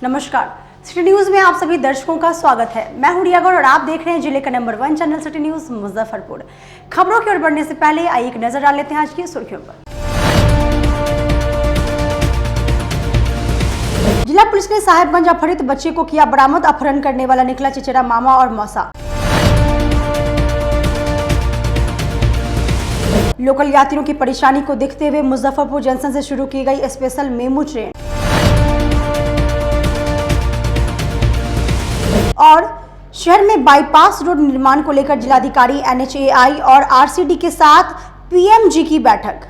नमस्कार, city news में आप सभी दर्शकों का स्वागत है। मैं हूं रिया गौर और आप देख रहे हैं जिले का number 1 channel city news Muzaffarpur. खबरों की ओर बढ़ने से पहले आइए एक नजर डाल लेते हैं आज की सुर्खियों पर। जिला पुलिस ने साहेबगंज अपहरित बच्चे को किया बरामद। अपहरण करने वाला निकला चचेरा मामा और मौसा। लोकल यात्रियों की परेशानी को देखते हुए मुजफ्फरपुर जंक्शन से शुरू की गई स्पेशल मेमू ट्रेन। और शहर में बाईपास रोड निर्माण को लेकर जिलाधिकारी, NHAI और RCD के साथ PMG की बैठक।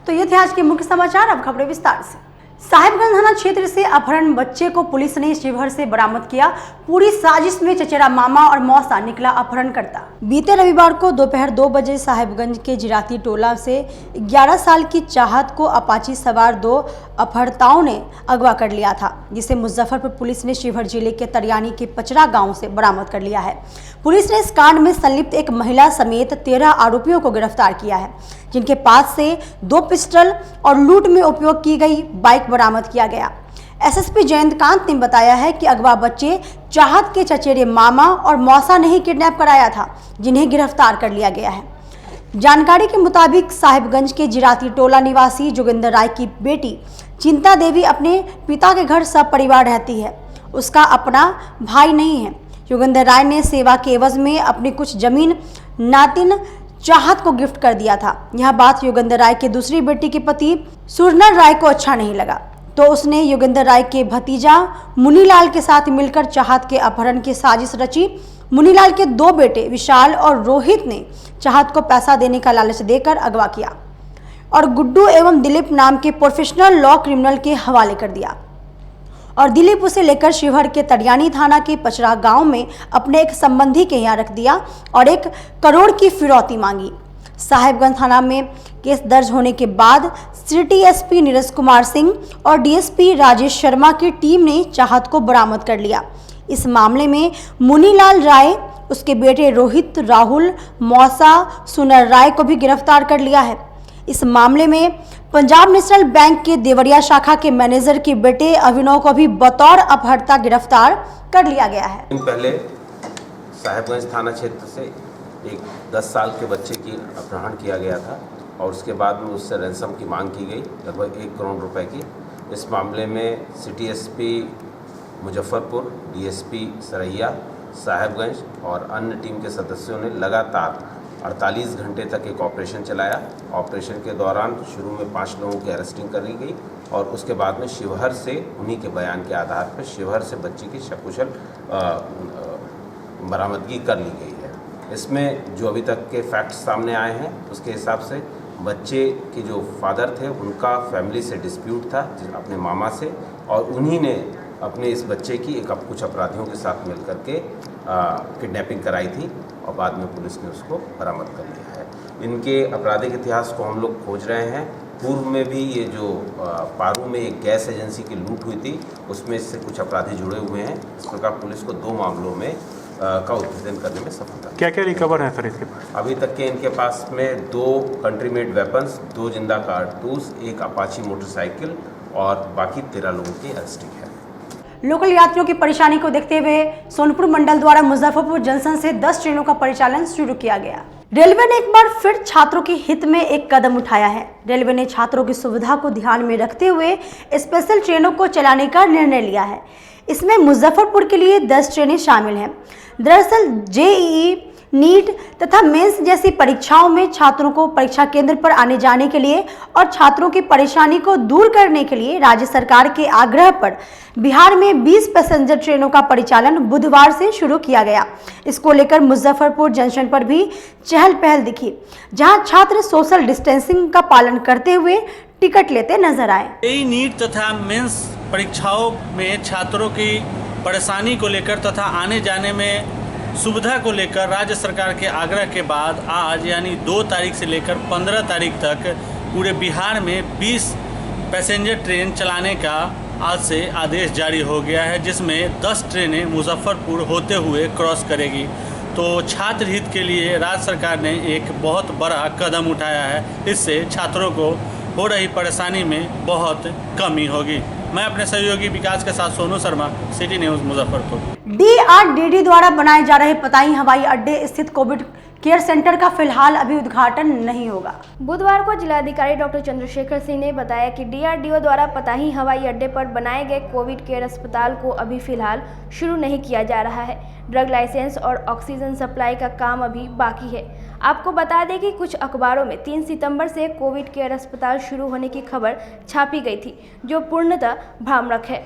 तो ये थे आज के मुख्य समाचार। अब खबरें विस्तार से। साहेबगंज थाना क्षेत्र से अपहरण बच्चे को पुलिस ने शिवहर से बरामद किया। पूरी साजिश में चचेरा मामा और मौसा निकला अपहरणकर्ता। बीते रविवार को दोपहर 2 बजे साहेबगंज के जिराती टोला से 11 साल की चाहत को अपाची सवार 2 अपहर्ताओं ने अगवा कर लिया था, जिसे मुजफ्फरपुर पुलिस ने शिवहर जिले के तरियानी के पचरा गांव से बरामद कर लिया है। पुलिस ने इस कांड में संलिप्त एक महिला समेत 13 आरोपियों को गिरफ्तार किया है, जिनके पास से 2 पिस्टल और लूट में उपयोग की गई बाइक बरामद किया गया। SSP जयंतकांत ने बताया है कि अगवा बच्चे चाहत के चचेरे मामा और मौसा ने ही किडनैप कराया था, जिन्हें गिरफ्तार कर लिया गया है। जानकारी के मुताबिक साहिबगंज के जिराती टोला निवासी जोगिंदर राय की बेटी चिंता देवी अपने पिता के घर सब परिवार रहती है। उसका अपना भाई नहीं है। जोगिंदर राय ने सेवा के एवज में अपनी कुछ जमीन नातिन चाहत को गिफ्ट कर दिया था। यह बात योगेंद्र राय के दूसरी बेटी के पति सुरनर राय को अच्छा नहीं लगा, तो उसने योगेंद्र राय के भतीजा मुनीलाल के साथ मिलकर चाहत के अपहरण की साजिश रची। मुनीलाल के 2 बेटे विशाल और रोहित ने चाहत को पैसा देने का लालच देकर अगवा किया और गुड्डू एवं दिलीप नाम के प्रोफेशनल लॉ क्रिमिनल के हवाले कर दिया और दिलीप उसे लेकर शिवहर के तरियानी थाना के पचरा गांव में अपने एक संबंधी के यहाँ रख दिया और 1 करोड़ की फिरौती मांगी। साहेबगंज थाना में केस दर्ज होने के बाद सिटी SP नीरज कुमार सिंह और DSP राजेश शर्मा की टीम ने चाहत को बरामद कर लिया। इस मामले में मुनीलाल राय, उसके बेटे रोहित, राहुल, मौसा, सुनर राय को भी गिरफ्तार कर लिया है। इस मामले में पंजाब नेशनल बैंक के देवरिया शाखा के मैनेजर के बेटे अभिनव को भी बतौर अपहर्ता गिरफ्तार कर लिया गया है। दिन पहले साहेबगंज थाना क्षेत्र से एक 10 साल के बच्चे की अपहरण किया गया था और उसके बाद में उससे रैंसम की मांग की गई, लगभग 1 करोड़ रुपए की। इस मामले में city SP Muzaffarpur, DSP Saraiya, Sahebganj और अन्य टीम के सदस्यों ने लगातार 48 घंटे तक एक ऑपरेशन चलाया। ऑपरेशन के दौरान शुरू में 5 लोगों की अरेस्टिंग करी गई और उसके बाद में शिवहर से उन्हीं के बयान के आधार पर शिवहर से बच्चे की सकुशल बरामदगी कर ली गई है। इसमें जो अभी तक के फैक्ट्स सामने आए हैं उसके हिसाब से बच्चे के जो फादर थे उनका फैमिली से डिस्प्यूट था अपने मामा से, और उन्हीं ने अपने इस बच्चे की कुछ अपराधियों के साथ मिल करके किडनैपिंग कराई थी और बाद में पुलिस ने उसको बरामद कर लिया है। इनके आपराधिक इतिहास को हम लोग खोज रहे हैं। पूर्व में भी ये जो पारू में एक गैस एजेंसी की लूट हुई थी उसमें इससे कुछ अपराधी जुड़े हुए हैं। इस प्रकार पुलिस को 2 मामलों में का उद्भेदन करने में सफलता। क्या क्या रिकवर है सर इसके पास? अभी तक के इनके पास में 2 कंट्री मेड वेपन्स, 2 जिंदा कारतूस, 1 अपाची मोटरसाइकिल और बाकी 13 लोगों की अरेस्टिंग है। लोकल यात्रियों की परेशानी को देखते हुए सोनपुर मंडल द्वारा मुजफ्फरपुर जंक्शन से 10 ट्रेनों का परिचालन शुरू किया गया। रेलवे ने एक बार फिर छात्रों के हित में एक कदम उठाया है। रेलवे ने छात्रों की सुविधा को ध्यान में रखते हुए स्पेशल ट्रेनों को चलाने का निर्णय लिया है। इसमें मुजफ्फरपुर के लिए 10 ट्रेनें शामिल हैं। दरअसल JEE, नीट तथा मेंस जैसी परीक्षाओं में छात्रों को परीक्षा केंद्र पर आने जाने के लिए और छात्रों की परेशानी को दूर करने के लिए राज्य सरकार के आग्रह पर बिहार में 20 पैसेंजर ट्रेनों का परिचालन बुधवार से शुरू किया गया। इसको लेकर मुजफ्फरपुर जंक्शन पर भी चहल पहल दिखी, जहां छात्र सोशल डिस्टेंसिंग का पालन करते हुए टिकट लेते नजर आए। JEE, नीट तथा मेंस परीक्षाओं में छात्रों की परेशानी को लेकर तथा आने जाने में सुविधा को लेकर राज्य सरकार के आग्रह के बाद आज यानी 2 तारीख से लेकर 15 तारीख तक पूरे बिहार में 20 पैसेंजर ट्रेन चलाने का आज से आदेश जारी हो गया है, जिसमें 10 ट्रेनें मुजफ्फरपुर होते हुए क्रॉस करेगी। तो छात्र हित के लिए राज्य सरकार ने एक बहुत बड़ा कदम उठाया है। इससे छात्रों को हो रही परेशानी में बहुत कमी होगी। मैं अपने सहयोगी विकास के साथ Sonu Sharma, city news Muzaffarpur. DRDD द्वारा बनाए जा रहे पताई हवाई अड्डे स्थित कोविड केयर सेंटर का फिलहाल अभी उद्घाटन नहीं होगा। बुधवार को जिलाधिकारी डॉक्टर चंद्रशेखर सिंह ने बताया कि DRDO द्वारा पताही हवाई अड्डे पर बनाए गए कोविड केयर अस्पताल को अभी फिलहाल शुरू नहीं किया जा रहा है। ड्रग लाइसेंस और ऑक्सीजन सप्लाई का काम अभी बाकी है। आपको बता दें कि कुछ अखबारों में 3 सितंबर से कोविड केयर अस्पताल शुरू होने की खबर छापी गई थी, जो पूर्णतः भ्रामक है।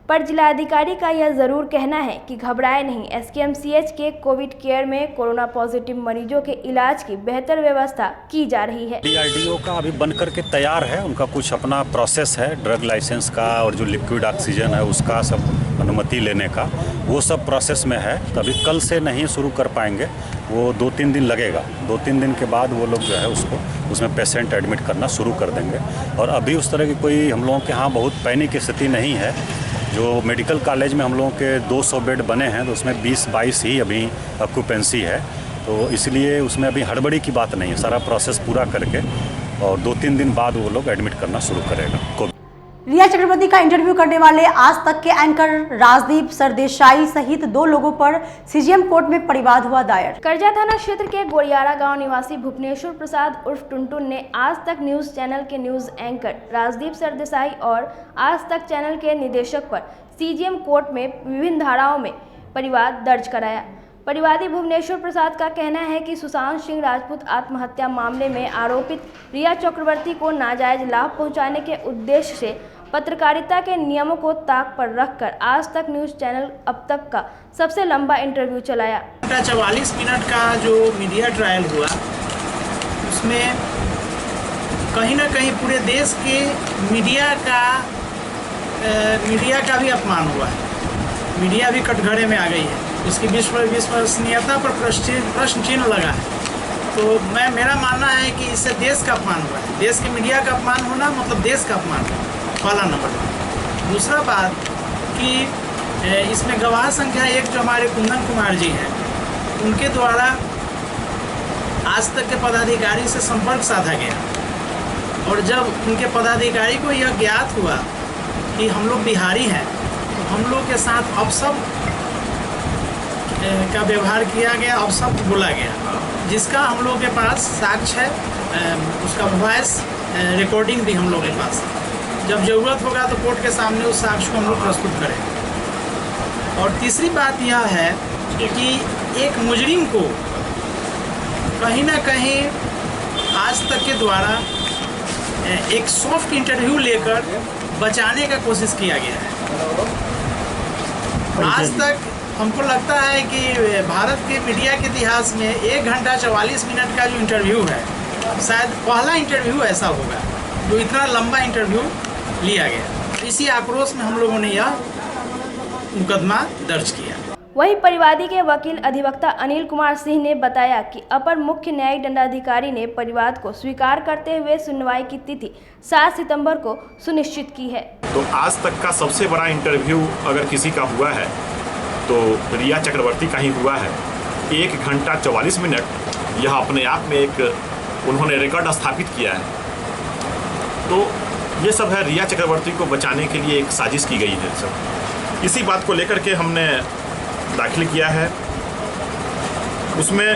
पर जिलाधिकारी का यह जरूर कहना है कि घबराए नहीं, SKMCH के कोविड केयर में कोरोना पॉजिटिव मरीजों के इलाज की बेहतर व्यवस्था की जा रही है। DRDO का अभी बन करके तैयार है, उनका कुछ अपना प्रोसेस है, ड्रग लाइसेंस का और जो लिक्विड ऑक्सीजन है उसका सब अनुमति लेने का, वो सब प्रोसेस में है। तभी कल से नहीं शुरू कर पाएंगे, वो 2-3 दिन लगेगा। 2-3 दिन के बाद वो लोग जो है उसमें पेशेंट एडमिट करना शुरू कर देंगे। और अभी उस तरह की कोई हम लोगों के यहाँ बहुत पैनिक की स्थिति नहीं है। जो मेडिकल कॉलेज में हम लोगों के 200 बेड बने हैं, तो उसमें 20-22 ही अभी ऑक्यूपेंसी है, तो इसलिए उसमें अभी हड़बड़ी की बात नहीं है। सारा प्रोसेस पूरा करके और 2-3 दिन बाद वो लोग एडमिट करना शुरू करेगा। रिया चक्रवर्ती का इंटरव्यू करने वाले आज तक के एंकर राजदीप सरदेसाई सहित 2 लोगों पर CGM कोर्ट में परिवाद हुआ दायर। करजा थाना क्षेत्र के गोरियारा गांव निवासी भुवनेश्वर प्रसाद उर्फ टुनटुन ने आज तक न्यूज चैनल के न्यूज एंकर राजदीप सरदेसाई और आज तक चैनल के निदेशक पर CGM कोर्ट में विभिन्न धाराओं में परिवाद दर्ज कराया। परिवादी भुवनेश्वर प्रसाद का कहना है कि सुशांत सिंह राजपूत आत्महत्या मामले में आरोपित रिया चक्रवर्ती को नाजायज लाभ पहुंचाने के उद्देश्य से पत्रकारिता के नियमों को ताक पर रखकर आज तक न्यूज़ चैनल अब तक का सबसे लंबा इंटरव्यू चलाया। 44 मिनट का जो मीडिया ट्रायल हुआ, उसमें कहीं ना कहीं पूरे देश के मीडिया का भी अपमान हुआ है। मीडिया भी कटघरे में आ गई है, उसकी विश्वसनीयता पर प्रश्न चिन्ह लगा है। तो मेरा मानना है कि इससे देश का अपमान हुआ है। देश के मीडिया का अपमान होना मतलब देश का अपमान है, पहला नंबर। दूसरा बात कि इसमें गवाह संख्या 1 जो हमारे कुंदन कुमार जी हैं, उनके द्वारा आज तक के पदाधिकारी से संपर्क साधा गया, और जब उनके पदाधिकारी को यह ज्ञात हुआ कि हम लोग बिहारी हैं, तो हम लोग के साथ अपशब्द का व्यवहार किया गया, अपशब्द बोला गया, जिसका हम लोग के पास साक्ष्य है। उसका वॉइस रिकॉर्डिंग भी हम लोग के पास है। जब ज़रूरत होगा तो कोर्ट के सामने उस साक्ष्य को हम लोग प्रस्तुत करेंगे। और तीसरी बात यह है कि एक मुजरिम को कहीं ना कहीं आज तक के द्वारा एक सॉफ्ट इंटरव्यू लेकर बचाने का कोशिश किया गया है। आज तक हमको लगता है कि भारत के मीडिया के इतिहास में 1 घंटा 44 मिनट का जो इंटरव्यू है, शायद पहला इंटरव्यू ऐसा होगा जो इतना लंबा इंटरव्यू लिया गया। इसी आक्रोश में हम लोगों ने यह मुकदमा दर्ज किया। वहीं परिवादी के वकील अधिवक्ता अनिल कुमार सिंह ने बताया कि अपर मुख्य न्यायिक दंडाधिकारी ने परिवाद को स्वीकार करते हुए सुनवाई की तिथि 7 सितंबर को सुनिश्चित की है। तो आज तक का सबसे बड़ा इंटरव्यू अगर किसी का हुआ है तो रिया चक्रवर्ती का ही हुआ है। 1 घंटा 44 मिनट यह अपने आप में एक उन्होंने रिकॉर्ड स्थापित किया है। तो ये सब है, रिया चक्रवर्ती को बचाने के लिए एक साजिश की गई है। सब इसी बात को लेकर के हमने दाखिल किया है। उसमें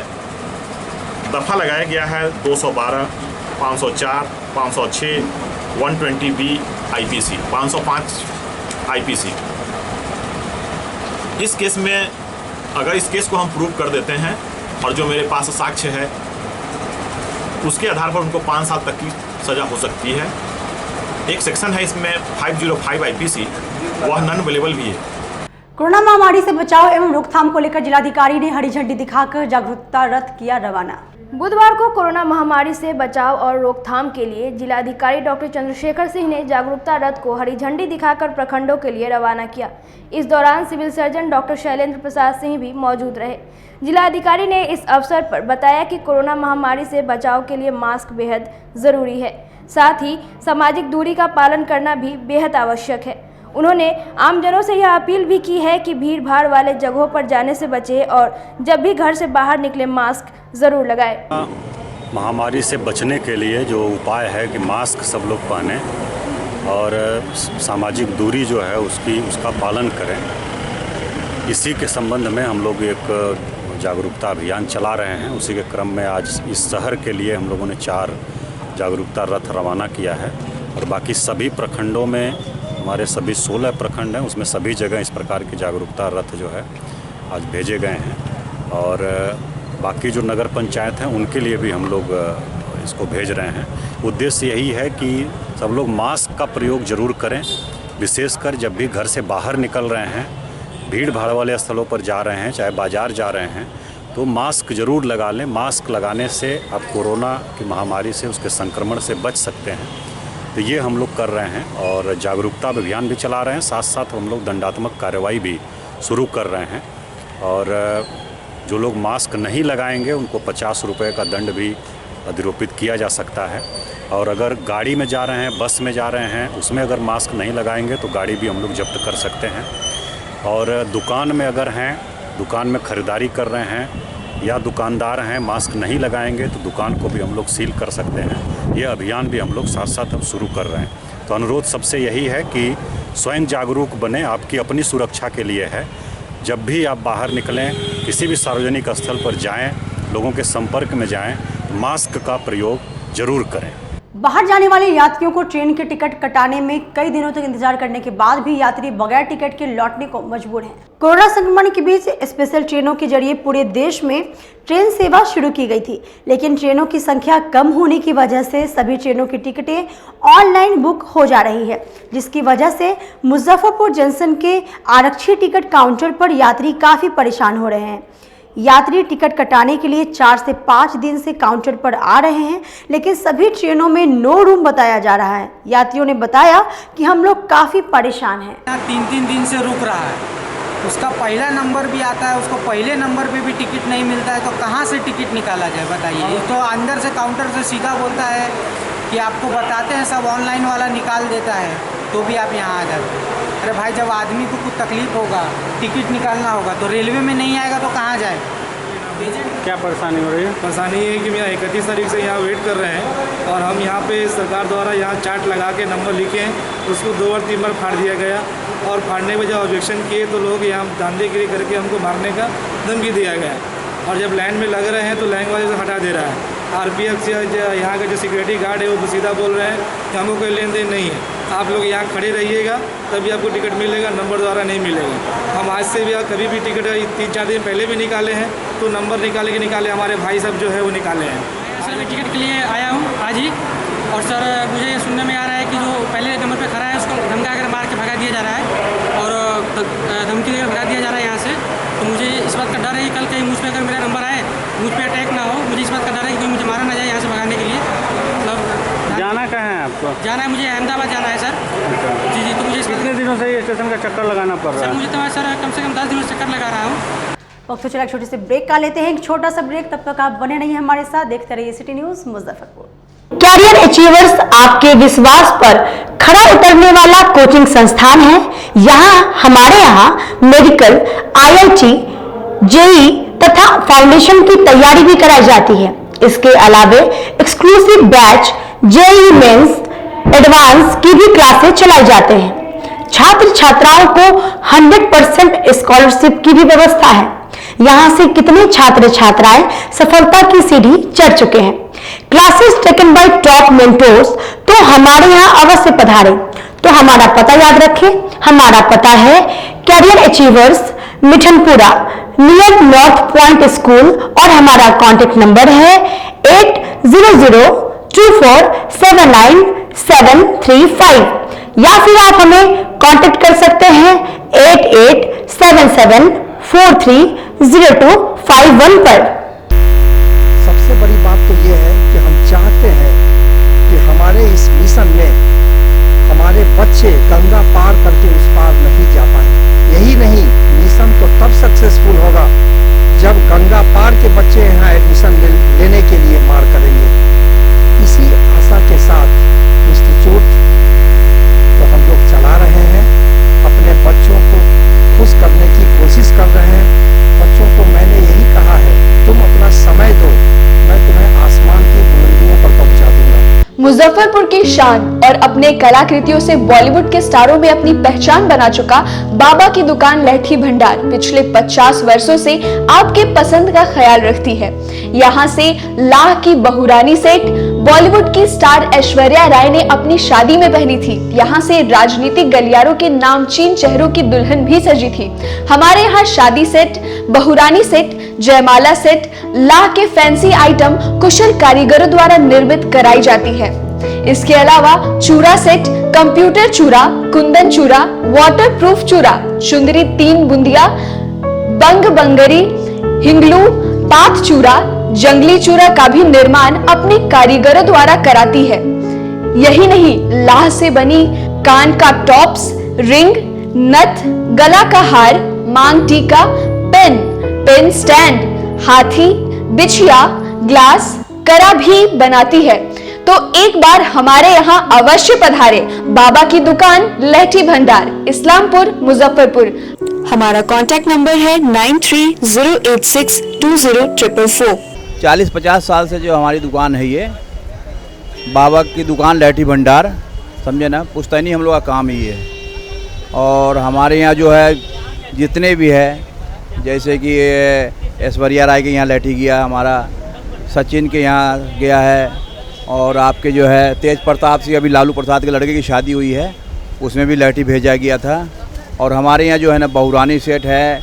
दफ़ा लगाया गया है 212, 504, 506, 120B IPC, 505 IPC। इस केस में अगर इस केस को हम प्रूव कर देते हैं और जो मेरे पास साक्ष्य है उसके आधार पर उनको 5 साल तक की सज़ा हो सकती है। एक सेक्शन है इसमें 505 IPC, वह नॉन अवेलेबल भी है। कोरोना महामारी से बचाव एवं रोकथाम को लेकर जिलाधिकारी ने हरी झंडी दिखाकर जागरूकता रथ किया रवाना। बुधवार को कोरोना महामारी से बचाव और रोकथाम के लिए जिलाधिकारी डॉक्टर चंद्रशेखर सिंह ने जागरूकता रथ को हरी झंडी दिखाकर प्रखंडों के लिए रवाना किया। इस दौरान civil surgeon doctor Shailendra Prasad Singh भी मौजूद रहे। जिलाधिकारी ने इस अवसर पर बताया कि कोरोना महामारी से बचाव के लिए मास्क बेहद ज़रूरी है, साथ ही सामाजिक दूरी का पालन करना भी बेहद आवश्यक है। उन्होंने आमजनों से यह अपील भी की है कि भीड़ भाड़ वाले जगहों पर जाने से बचें और जब भी घर से बाहर निकले मास्क ज़रूर लगाएं। महामारी से बचने के लिए जो उपाय है कि मास्क सब लोग पहने और सामाजिक दूरी जो है उसका पालन करें। इसी के संबंध में हम लोग एक जागरूकता अभियान चला रहे हैं। उसी के क्रम में आज इस शहर के लिए हम लोगों ने 4 जागरूकता रथ रवाना किया है और बाकी सभी प्रखंडों में, हमारे सभी 16 प्रखंड हैं, उसमें सभी जगह इस प्रकार की जागरूकता रथ जो है आज भेजे गए हैं। और बाकी जो नगर पंचायत हैं उनके लिए भी हम लोग इसको भेज रहे हैं। उद्देश्य यही है कि सब लोग मास्क का प्रयोग ज़रूर करें, विशेषकर जब भी घर से बाहर निकल रहे हैं, भीड़ भाड़ वाले स्थलों पर जा रहे हैं, चाहे बाज़ार जा रहे हैं, तो मास्क ज़रूर लगा लें। मास्क लगाने से आप कोरोना की महामारी से, उसके संक्रमण से बच सकते हैं। तो ये हम लोग कर रहे हैं और जागरूकता अभियान भी चला रहे हैं, साथ साथ हम लोग दंडात्मक कार्रवाई भी शुरू कर रहे हैं। और जो लोग मास्क नहीं लगाएंगे उनको 50 रुपये का दंड भी अधिरोपित किया जा सकता है। और अगर गाड़ी में जा रहे हैं, बस में जा रहे हैं, उसमें अगर मास्क नहीं लगाएंगे तो गाड़ी भी हम लोग जब्त कर सकते हैं। और दुकान में अगर हैं, दुकान में ख़रीदारी कर रहे हैं या दुकानदार हैं, मास्क नहीं लगाएंगे तो दुकान को भी हम लोग सील कर सकते हैं। ये अभियान भी हम लोग साथ साथ अब शुरू कर रहे हैं। तो अनुरोध सबसे यही है कि स्वयं जागरूक बने, आपकी अपनी सुरक्षा के लिए है। जब भी आप बाहर निकलें, किसी भी सार्वजनिक स्थल पर जाएं, लोगों के संपर्क में जाएं, मास्क का प्रयोग जरूर करें। बाहर जाने वाले यात्रियों को ट्रेन के टिकट कटाने में कई दिनों तक इंतजार करने के बाद भी यात्री बगैर टिकट के लौटने को मजबूर हैं। कोरोना संक्रमण के बीच स्पेशल ट्रेनों के जरिए पूरे देश में ट्रेन सेवा शुरू की गई थी, लेकिन ट्रेनों की संख्या कम होने की वजह से सभी ट्रेनों की टिकटें ऑनलाइन बुक हो जा रही है, जिसकी वजह से मुजफ्फरपुर जंक्शन के आरक्षित टिकट काउंटर पर यात्री काफी परेशान हो रहे हैं। यात्री टिकट कटाने के लिए 4 से 5 दिन से काउंटर पर आ रहे हैं, लेकिन सभी ट्रेनों में नो रूम बताया जा रहा है। यात्रियों ने बताया कि हम लोग काफ़ी परेशान हैं। 3-3 दिन से रुक रहा है, उसका पहला नंबर भी आता है, उसको पहले नंबर पे भी टिकट नहीं मिलता है, तो कहाँ से टिकट निकाला जाए बताइए। तो अंदर से काउंटर से सीधा बोलता है कि आपको बताते हैं, सब ऑनलाइन वाला निकाल देता है, तो भी आप यहाँ आ जाते हैं। अरे भाई, जब आदमी को कुछ तकलीफ होगा, टिकट निकालना होगा, तो रेलवे में नहीं आएगा तो कहाँ जाए। क्या परेशानी हो रही है? परेशानी ये है कि मैं 31 तारीख से यहाँ वेट कर रहे हैं और हम यहाँ पे सरकार द्वारा यहाँ चार्ट लगा के नंबर लिखे हैं, उसको 2 और 3 बार फाड़ दिया गया और फाड़ने में जब ऑब्जेक्शन किए तो लोग यहाँ दांधेगिरी करके हमको मारने का धमकी दिया गया है। और जब लाइन में लग रहे हैं तो लाइन वाले से हटा दे रहा है। RPF से यहाँ का जो सिक्योरिटी गार्ड है वो सीधा बोल रहे हैं कि हमको कोई लेन देन नहीं है, आप लोग यहाँ खड़े रहिएगा तभी आपको टिकट मिलेगा, नंबर द्वारा नहीं मिलेगा। हम आज से भी कभी भी टिकट 3-4 दिन पहले भी निकाले हैं, तो नंबर निकाले हमारे भाई सब जो है वो निकाले हैं। सर, मैं टिकट के लिए आया हूँ आज ही, और सर मुझे ये सुनने में आ रहा है कि जो पहले नंबर पे खड़ा है उसको धमका कर मार के भगा दिया जा रहा है और धमकी देकर भगा दिया जा रहा है यहाँ से। तो मुझे इस बात का डर है कि कल कहीं मुझ पर अगर मेरा नंबर आए, मुझ पर अटैक ना हो, मुझे इस बात का डर है कि मुझे मारा ना जाए यहाँ से भगाने के लिए। मतलब जाना कहाँ है आपको? जाना है मुझे, अहमदाबाद जाना है सर। जी, तो मुझे कितने दिनों से ये स्टेशन का चक्कर लगाना पड़ रहा है? सर मुझे तो सर कम से कम 10 दिनों से चक्कर लगा रहा हूँ। वक्त तो चला, छोटे से ब्रेक का लेते हैं, एक छोटा सा ब्रेक। तब तक आप बने रहिए हमारे साथ, देखते रहिए city news Muzaffarpur. Career achievers आपके विश्वास पर खरा उतरने वाला कोचिंग संस्थान है। हमारे यहाँ मेडिकल, IIT, JEE तथा फाउंडेशन की तैयारी भी कराई जाती है। इसके अलावे exclusive batch JEE mains, advance की भी क्लासेस चलाई जाते हैं। छात्र छात्राओं को 100% स्कॉलरशिप की भी व्यवस्था है। यहाँ से कितने छात्र छात्राएं सफलता की सीढ़ी चढ़ चुके हैं। Classes taken by top mentors, तो हमारे यहाँ अवश्य पधारें। तो हमारा पता याद रखें, हमारा पता है career achievers, Mithanpura, near north point school, और हमारा कॉन्टेक्ट नंबर है 8002479735, या फिर आप हमें कांटेक्ट कर सकते हैं 8877430251 पर। सबसे बड़ी बात तो ये है कि हम चाहते हैं कि हमारे इस मिशन में हमारे बच्चे गंगा पार करके उस पार नहीं जा पाए। यही नहीं, मिशन तो तब सक्सेसफुल होगा जब गंगा पार के बच्चे यहाँ एडमिशन लेने के लिए मार करेंगे। इसी आशा के साथ इंस्टीट्यूट तो हम लोग चला रहे हैं, अपने बच्चों को खुश करने की कोशिश कर रहे हैं। बच्चों को मैंने यही कहा है, तुम अपना समय दो, मैं तुम्हें आसमान की मुजफ्फरपुर की शान और अपने कलाकृतियों से बॉलीवुड के स्टारों में अपनी पहचान बना चुका बाबा की दुकान लहठी भंडार पिछले 50 वर्षों से आपके पसंद का ख्याल रखती है। यहाँ से लाह की बहुरानी सेट बॉलीवुड की स्टार ऐश्वर्या राय ने अपनी शादी में पहनी थी। यहाँ से राजनीतिक गलियारों के नामचीन चेहरों की दुल्हन भी सजी थी। हमारे यहाँ शादी सेट, बहुरानी सेट, जयमाला सेट, लाह के फैंसी आइटम कुशल कारीगरों द्वारा निर्मित कराई जाती है। इसके अलावा चूड़ा सेट, कंप्यूटर चूड़ा, कुंदन चूड़ा, वाटरप्रूफ चूड़ा, चुंदरी 3 बुंदिया, बंग बंगरी, हिंगलू, पात चूड़ा, जंगली चूड़ा का भी निर्माण अपने कारीगरों द्वारा कराती है। यही नहीं, लाह से बनी कान का टॉप्स, रिंग, नथ, गला का हार, मांग टीका, पेन स्टैंड, हाथी, बिछिया, ग्लास, करा भी बनाती है। तो एक बार हमारे यहाँ अवश्य पधारे। बाबा की दुकान लहठी भंडार, इस्लामपुर, मुजफ्फरपुर। हमारा कांटेक्ट नंबर है 9308620444। 40-50 साल से जो हमारी दुकान है, ये बाबा की दुकान लहठी भंडार, समझे ना, पुश्तैनी हम लोग का काम ही है। और हमारे यहाँ जो है जितने भी है, जैसे कि ऐश्वर्या राय के यहाँ लहठी गया, हमारा सचिन के यहाँ गया है, और आपके जो है तेज प्रताप सिंह, अभी लालू प्रसाद के लड़के की शादी हुई है, उसमें भी लहठी भेजा गया था। और हमारे यहाँ जो है ना बहुरानी सेट है,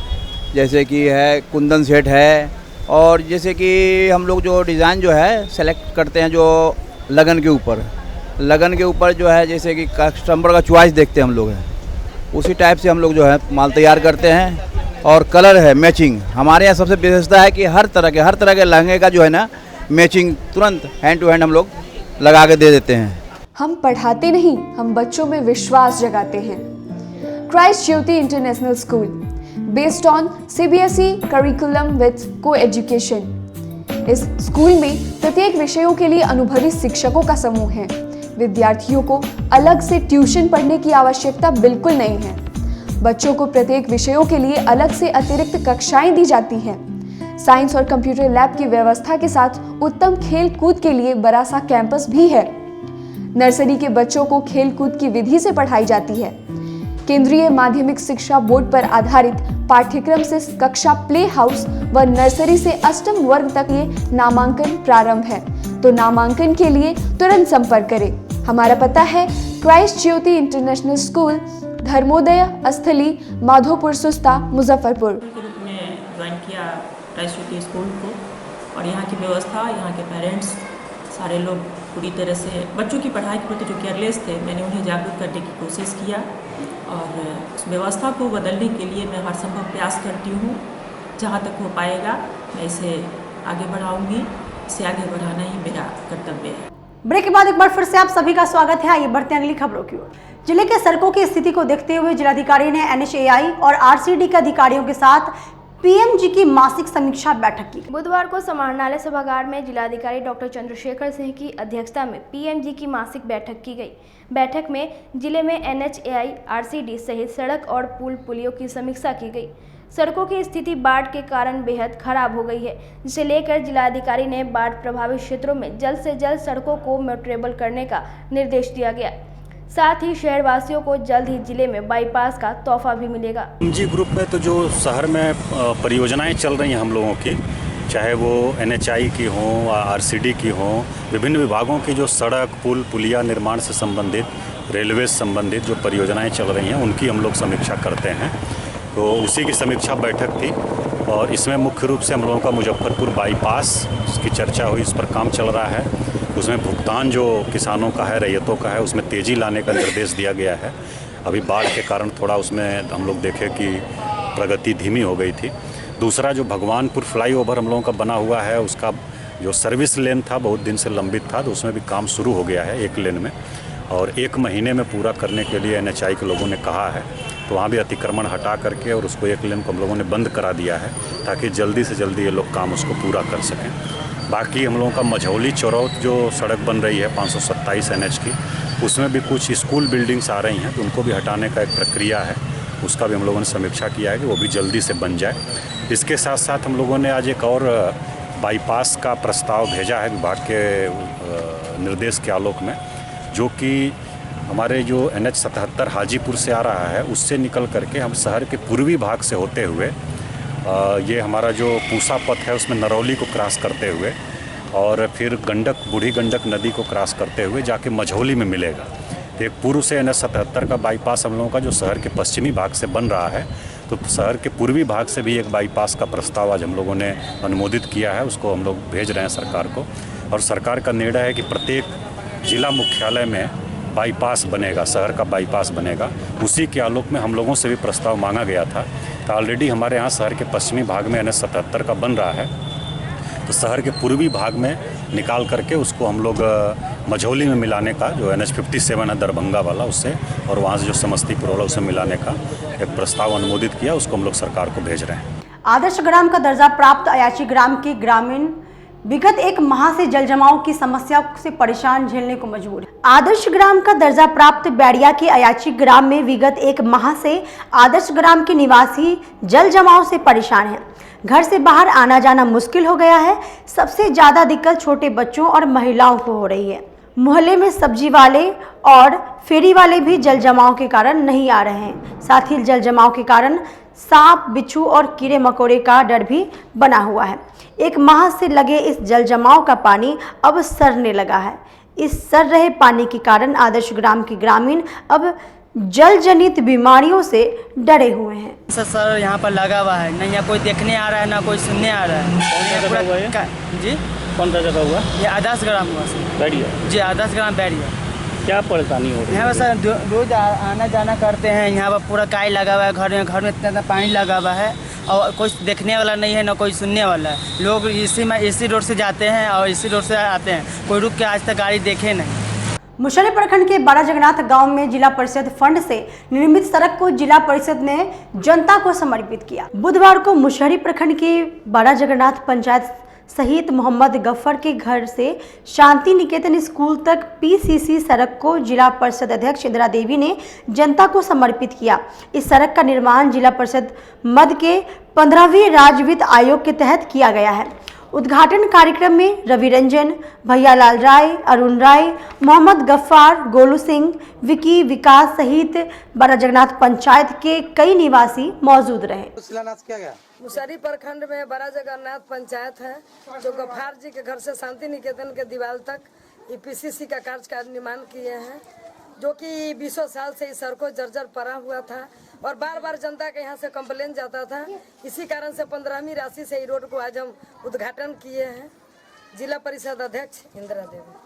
जैसे कि है कुंदन सेट है, और जैसे कि हम लोग जो डिज़ाइन जो है सेलेक्ट करते हैं जो लगन के ऊपर जो है, जैसे कि कस्टमर का चॉइस देखते हैं हम लोग हैं, उसी टाइप से हम लोग जो है माल तैयार करते हैं। और कलर है मैचिंग, हमारे यहाँ सबसे विशेषता है कि हर तरह के लहंगे का जो है ना मैचिंग तुरंत हैंड टू हैंड हम लोग लगा के दे देते हैं। हम पढ़ाते नहीं, हम बच्चों में विश्वास जगाते हैं। Christ Jyoti international school, based on CBSE curriculum with co education. इस स्कूल में प्रत्येक विषयों के लिए अनुभवी शिक्षकों का समूह है। विद्यार्थियों को अलग से ट्यूशन पढ़ने की आवश्यकता बिल्कुल नहीं है। बच्चों को प्रत्येक विषयों के लिए अलग से अतिरिक्त कक्षाएं दी जाती हैं। साइंस और कंप्यूटर लैब की व्यवस्था के साथ उत्तम खेल कूद के लिए बड़ा सा कैंपस भी है। नर्सरी के बच्चों को खेल कूद की विधि से पढ़ाई जाती है। केंद्रीय माध्यमिक शिक्षा बोर्ड पर आधारित पाठ्यक्रम से कक्षा प्ले हाउस व नर्सरी से अष्टम वर्ग तक ये नामांकन प्रारंभ है। तो नामांकन के लिए तुरंत संपर्क करें। हमारा पता है Christ Jyoti international school, Dharmodaya स्थली, माधोपुर सुस्ता, मुजफ्फरपुर। के रूप में ज्वाइन किया क्राइस्ट ज्योति स्कूल को, और यहाँ की व्यवस्था, यहाँ के पेरेंट्स सारे लोग पूरी तरह से बच्चों की पढ़ाई के प्रति जो केयरलेस थे, मैंने उन्हें जागरूक करने की कोशिश किया, और उस व्यवस्था को बदलने के लिए मैं हर संभव प्रयास करती हूँ। जहाँ तक हो पाएगा मैं इसे आगे बढ़ाऊँगी। इसे आगे बढ़ाना ही मेरा कर्तव्य है। ब्रेक के बाद एक बार फिर से आप सभी का स्वागत है। आइए बढ़ते हैं अगली खबरों की ओर। जिले के सड़कों की स्थिति को देखते हुए जिलाधिकारी ने NHAI और RCD के अधिकारियों के साथ PMG की मासिक समीक्षा बैठक की। बुधवार को समाहरणालय सभागार में जिलाधिकारी डॉक्टर चंद्रशेखर सिंह की अध्यक्षता में PMG की मासिक बैठक की गई। बैठक में जिले में NHAI, RCD सहित सड़क और पुल पुलियों की समीक्षा की गई। सड़कों की स्थिति बाढ़ के कारण बेहद खराब हो गई है, जिसे लेकर जिलाधिकारी ने बाढ़ प्रभावित क्षेत्रों में जल्द से जल्द सड़कों को मेट्रेबल करने का निर्देश दिया गया। साथ ही शहरवासियों को जल्द ही जिले में बाईपास का तोहफा भी मिलेगा। PMG ग्रुप में तो जो शहर में परियोजनाएं चल रही हैं हम लोगों की, चाहे वो NHAI की हों या RCD की हों, विभिन्न विभागों की जो सड़क, पुल, पुलिया निर्माण से संबंधित, रेलवे से संबंधित जो परियोजनाएं चल रही हैं, उनकी हम लोग समीक्षा करते हैं। तो उसी की समीक्षा बैठक थी, और इसमें मुख्य रूप से हम लोगों का मुजफ्फरपुर बाईपास की चर्चा हुई। इस पर काम चल रहा है। उसमें भुगतान जो किसानों का है, रैयतों का है, उसमें तेज़ी लाने का निर्देश दिया गया है। अभी बाढ़ के कारण थोड़ा उसमें हम लोग देखे कि प्रगति धीमी हो गई थी। दूसरा जो भगवानपुर फ्लाईओवर हम लोगों का बना हुआ है, उसका जो सर्विस लेन था बहुत दिन से लंबित था, तो उसमें भी काम शुरू हो गया है एक लेन में, और 1 महीने में पूरा करने के लिए NHAI के लोगों ने कहा है। तो वहाँ भी अतिक्रमण हटा करके और उसको एक लेन को हम लोगों ने बंद करा दिया है, ताकि जल्दी से जल्दी ये लोग काम उसको पूरा कर सकें। बाकी हम लोगों का मझौली चौरौत जो सड़क बन रही है 527 NH की, उसमें भी कुछ स्कूल बिल्डिंग्स आ रही हैं, तो उनको भी हटाने का एक प्रक्रिया है। उसका भी हम लोगों ने समीक्षा किया है कि वो भी जल्दी से बन जाए। इसके साथ साथ हम लोगों ने आज एक और बाईपास का प्रस्ताव भेजा है विभाग के निर्देश के आलोक में। जो कि हमारे जो NH-77 हाजीपुर से आ रहा है, उससे निकल करके हम शहर के पूर्वी भाग से होते हुए ये हमारा जो पूसा पथ है उसमें नरौली को क्रॉस करते हुए और फिर बूढ़ी गंडक नदी को क्रॉस करते हुए जाके मझौली में मिलेगा। तो एक पूर्व से NH-77 का बाईपास हम लोगों का जो शहर के पश्चिमी भाग से बन रहा है, तो शहर के पूर्वी भाग से भी एक बाईपास का प्रस्ताव आज हम लोगों ने अनुमोदित किया है, उसको हम लोग भेज रहे हैं सरकार को। और सरकार का निर्णय है कि प्रत्येक जिला मुख्यालय में बाईपास बनेगा, शहर का बाईपास बनेगा। उसी के आलोक में हम लोगों से भी प्रस्ताव मांगा गया था। तो ऑलरेडी हमारे यहाँ शहर के पश्चिमी भाग में NH-77 का बन रहा है, तो शहर के पूर्वी भाग में निकाल करके उसको हम लोग मझौली में मिलाने का, जो NH-57 है दरभंगा वाला, उससे और वहाँ से जो समस्तीपुर वाला उससे मिलाने का एक प्रस्ताव अनुमोदित किया, उसको हम लोग सरकार को भेज रहे हैं। आदर्श ग्राम का दर्जा प्राप्त अयाची ग्राम के ग्रामीण विगत एक माह से जल जमाव की समस्या से परेशान झेलने को मजबूर है। आदर्श ग्राम का दर्जा प्राप्त बैरिया के अयाची ग्राम में विगत एक माह से आदर्श ग्राम के निवासी जल जमाव से परेशान हैं। घर से बाहर आना जाना मुश्किल हो गया है। सबसे ज्यादा दिक्कत छोटे बच्चों और महिलाओं को हो रही है। मोहल्ले में सब्जी वाले और फेरी वाले भी जल जमाव के कारण नहीं आ रहे हैं। साथ ही जल जमाव के कारण सांप, बिच्छू और कीड़े मकोड़े का डर भी बना हुआ है। एक माह से लगे इस जल जमाव का पानी अब सड़ने लगा है। इस सड़ रहे पानी के कारण आदर्श ग्राम के ग्रामीण अब जल जनित बीमारियों से डरे हुए हैं। सर यहाँ पर लगा हुआ है, नहीं यहाँ कोई देखने आ रहा है ना कोई सुनने आ रहा है। जी कौन सा जगह हुआ? ये आदर्श ग्राम हुआ सर। बैरिया? जी आदर्श ग्राम बैरिया। क्या परेशानी हो रही है यहाँ पर सर? रोज आना जाना करते हैं, यहाँ पर पूरा काई लगा हुआ है, घर में इतना पानी लगा हुआ है और कोई देखने वाला नहीं है ना कोई सुनने वाला है। लोग इसी रोड से जाते हैं और इसी रोड से आते हैं, कोई रुक के आज तक गाड़ी देखे नहीं। मुशहरी प्रखंड के बारा जगन्नाथ गांव में जिला परिषद फंड से निर्मित सड़क को जिला परिषद ने जनता को समर्पित किया। बुधवार को मुशहरी प्रखंड के बारा जगन्नाथ पंचायत सहित मोहम्मद गफ्फर के घर से शांति निकेतन स्कूल तक PCC सड़क को जिला परिषद अध्यक्ष इंदिरा देवी ने जनता को समर्पित किया। इस सड़क का निर्माण जिला परिषद मध्य के 15वीं राज्य वित्त आयोग के तहत किया गया है। उद्घाटन कार्यक्रम में रवि रंजन, भैयालाल राय, अरुण राय, मोहम्मद गफ्फार, गोलू सिंह, विकी, विकास सहित बारा जगन्नाथ पंचायत के कई निवासी मौजूद रहे। शिलान्यास किया गया। मुशहरी प्रखंड में बारा जगन्नाथ पंचायत है, जो गफ्फार जी के घर से शांति निकेतन के दीवार तक PCC का कार्य का निर्माण किए हैं, जो कि 20 साल से इस सड़कों जर्जर पड़ा हुआ था और बार बार जनता के यहाँ से कंप्लेन जाता था। इसी कारण से 15वीं राशि से इस रोड को आज हम उद्घाटन किए हैं। जिला परिषद अध्यक्ष इंदिरा देवी।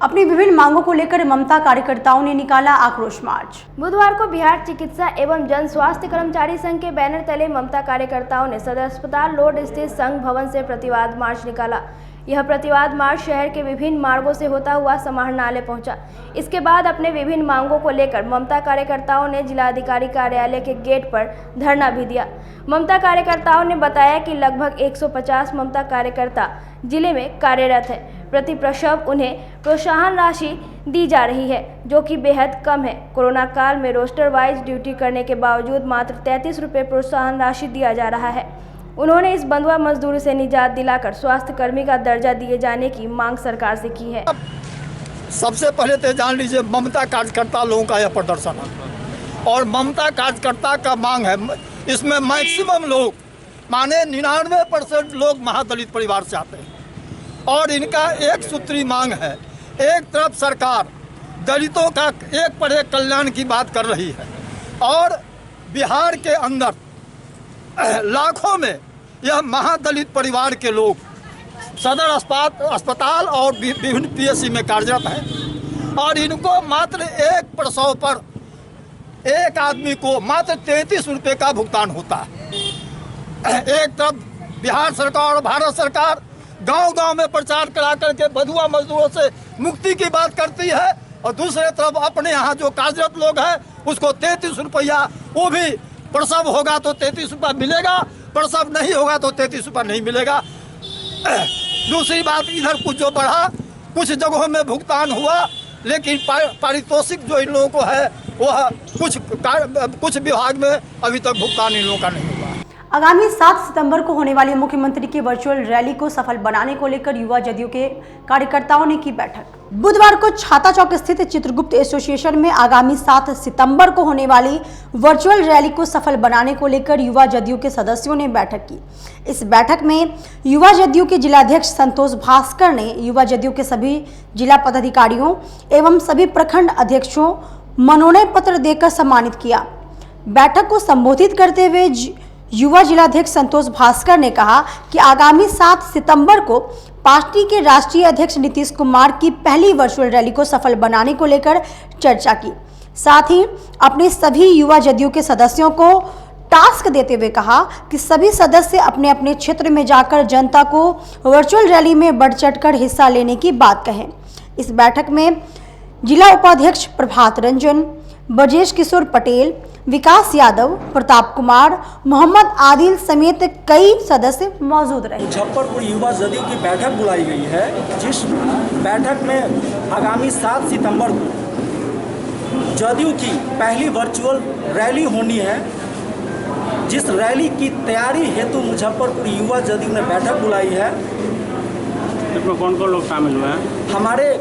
अपनी विभिन्न मांगों को लेकर ममता कार्यकर्ताओं ने निकाला आक्रोश मार्च। बुधवार को बिहार चिकित्सा एवं जन स्वास्थ्य कर्मचारी संघ के बैनर तले ममता कार्यकर्ताओं ने सदर अस्पताल रोड स्थित संघ भवन से प्रतिवाद मार्च निकाला। यह प्रतिवाद मार्च शहर के विभिन्न मार्गों से होता हुआ समाहरणालय पहुंचा। इसके बाद अपने विभिन्न मांगों को लेकर ममता कार्यकर्ताओं ने जिलाधिकारी कार्यालय के गेट पर धरना भी दिया। ममता कार्यकर्ताओं ने बताया कि लगभग 150 ममता कार्यकर्ता जिले में कार्यरत है। प्रति प्रसव उन्हें प्रोत्साहन राशि दी जा रही है, जो कि बेहद कम है। कोरोना काल में रोस्टर वाइज ड्यूटी करने के बावजूद मात्र 33 रुपये प्रोत्साहन राशि दिया जा रहा है। उन्होंने इस बंधुआ मजदूरी से निजात दिलाकर स्वास्थ्य कर्मी का दर्जा दिए जाने की मांग सरकार से की है। सबसे पहले तो जान लीजिए, ममता कार्यकर्ता लोगों का यह प्रदर्शन है और ममता कार्यकर्ता का मांग है। इसमें मैक्सिमम लोग माने 99% लोग महादलित परिवार से आते हैं और इनका एक सूत्री मांग है। एक तरफ सरकार दलितों का एक पर एक कल्याण की बात कर रही है और बिहार के अंदर लाखों में यह महादलित परिवार के लोग सदर अस्पताल और विभिन्न PSC में कार्यरत हैं और इनको मात्र एक प्रसव पर एक आदमी को मात्र 33 रुपये का भुगतान होता है। एक तरफ बिहार सरकार और भारत सरकार गांव-गांव में प्रचार करा करके बंधुआ मजदूरों से मुक्ति की बात करती है और दूसरे तरफ अपने यहाँ जो कार्यरत लोग हैं उसको 33 रुपया, वो भी प्रसव होगा तो 33 रुपया मिलेगा, प्रसव नहीं होगा तो 33 रुपया नहीं मिलेगा। दूसरी बात, इधर कुछ जो बढ़ा, कुछ जगहों में भुगतान हुआ, लेकिन पारितोषिक जो इन लोगों को है वह कुछ विभाग में अभी तक भुगतान इन लोगों का नहीं हुआ। आगामी 7 सितंबर को होने वाली मुख्यमंत्री की वर्चुअल रैली को सफल बनाने को लेकर युवा जदयू के कार्यकर्ताओं ने की बैठक। बुधवार को छाता चौक स्थित चित्रगुप्त एसोसिएशन में आगामी 7 सितंबर को होने वाली वर्चुअल रैली को सफल बनाने को लेकर युवा जदयू के सदस्यों ने बैठक की। इस बैठक में युवा जदयू के जिलाध्यक्ष संतोष भास्कर ने युवा जदयू के सभी जिला पदाधिकारियों एवं सभी प्रखंड अध्यक्षों मनोनयन पत्र देकर सम्मानित किया। बैठक को संबोधित करते हुए युवा जिलाध्यक्ष संतोष भास्कर ने कहा कि आगामी 7 सितंबर को पार्टी के राष्ट्रीय अध्यक्ष नीतीश कुमार की पहली वर्चुअल रैली को सफल बनाने को लेकर चर्चा की। साथ ही अपने सभी युवा जदयू के सदस्यों को टास्क देते हुए कहा कि सभी सदस्य अपने अपने क्षेत्र में जाकर जनता को वर्चुअल रैली में बढ़ चढ़कर हिस्सा लेने की बात कहें। इस बैठक में जिला उपाध्यक्ष प्रभात रंजन, ब्रजेश किशोर पटेल, विकास यादव, प्रताप कुमार, मोहम्मद आदिल समेत कई सदस्य मौजूद रहे। मुजफ्फरपुर युवा जदयू की बैठक बुलाई गई है, जिस बैठक में आगामी 7 सितंबर को जदयू की पहली वर्चुअल रैली होनी है। जिस रैली की तैयारी हेतु मुजफ्फरपुर युवा जदयू ने बैठक बुलाई है। इसमें कौन कौन लोग शामिल हुए हैं? हमारे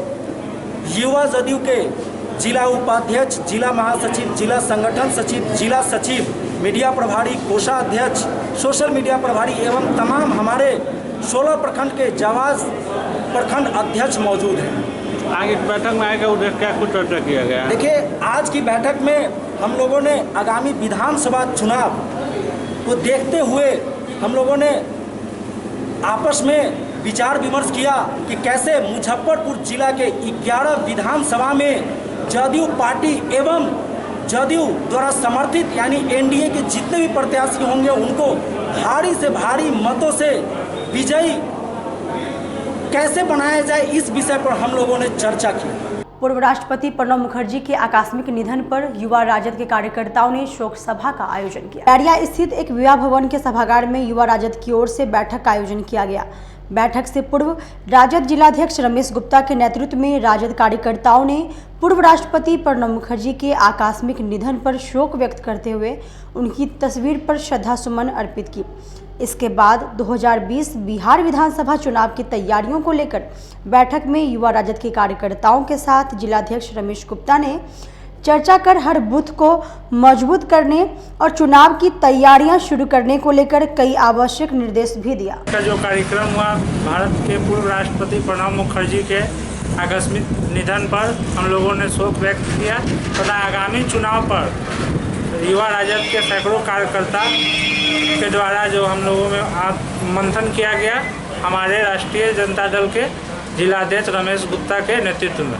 युवा जदयू के जिला उपाध्यक्ष, जिला महासचिव, जिला संगठन सचिव, जिला सचिव, मीडिया प्रभारी, कोषाध्यक्ष, सोशल मीडिया प्रभारी एवं तमाम हमारे 16 प्रखंड के जावाज प्रखंड अध्यक्ष मौजूद हैं। आगे बैठक में आएगा उधर क्या कुछ चर्चा किया गया? देखिए, आज की बैठक में हम लोगों ने आगामी विधानसभा चुनाव को देखते हुए हम लोगों ने आपस में विचार विमर्श किया कि कैसे मुजफ्फरपुर जिला के 11 विधानसभा में जदयू पार्टी एवं जदयू द्वारा समर्थित यानी एनडीए के जितने भी प्रत्याशी होंगे उनको भारी से भारी मतों से विजयी कैसे बनाया जाए, इस विषय पर हम लोगों ने चर्चा की। पूर्व राष्ट्रपति प्रणब मुखर्जी के आकस्मिक निधन पर युवा राजद के कार्यकर्ताओं ने शोक सभा का आयोजन किया। बैरिया स्थित एक विवाह भवन के सभागार में युवा राजद की ओर से बैठक का आयोजन किया गया। बैठक से पूर्व राजद जिलाध्यक्ष रमेश गुप्ता के नेतृत्व में राजद कार्यकर्ताओं ने पूर्व राष्ट्रपति प्रणब मुखर्जी के आकस्मिक निधन पर शोक व्यक्त करते हुए उनकी तस्वीर पर श्रद्धासुमन अर्पित की। इसके बाद 2020 बिहार विधानसभा चुनाव की तैयारियों को लेकर बैठक में युवा राजद के कार्यकर्ताओं के साथ जिलाध्यक्ष रमेश गुप्ता ने चर्चा कर हर बूथ को मजबूत करने और चुनाव की तैयारियां शुरू करने को लेकर कई आवश्यक निर्देश भी दिया। का जो कार्यक्रम हुआ, भारत के पूर्व राष्ट्रपति प्रणब मुखर्जी के आकस्मिक निधन पर हम लोगों ने शोक व्यक्त किया तथा आगामी चुनाव पर युवा राजद के सैकड़ों कार्यकर्ता के द्वारा जो हम लोगों में मंथन किया गया, हमारे राष्ट्रीय जनता दल के जिलाध्यक्ष रमेश गुप्ता के नेतृत्व में।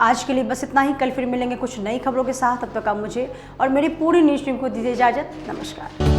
आज के लिए बस इतना ही। कल फिर मिलेंगे कुछ नई खबरों के साथ। तब तक आप मुझे और मेरी पूरी न्यूज़ टीम को दीजिए इजाजत। नमस्कार।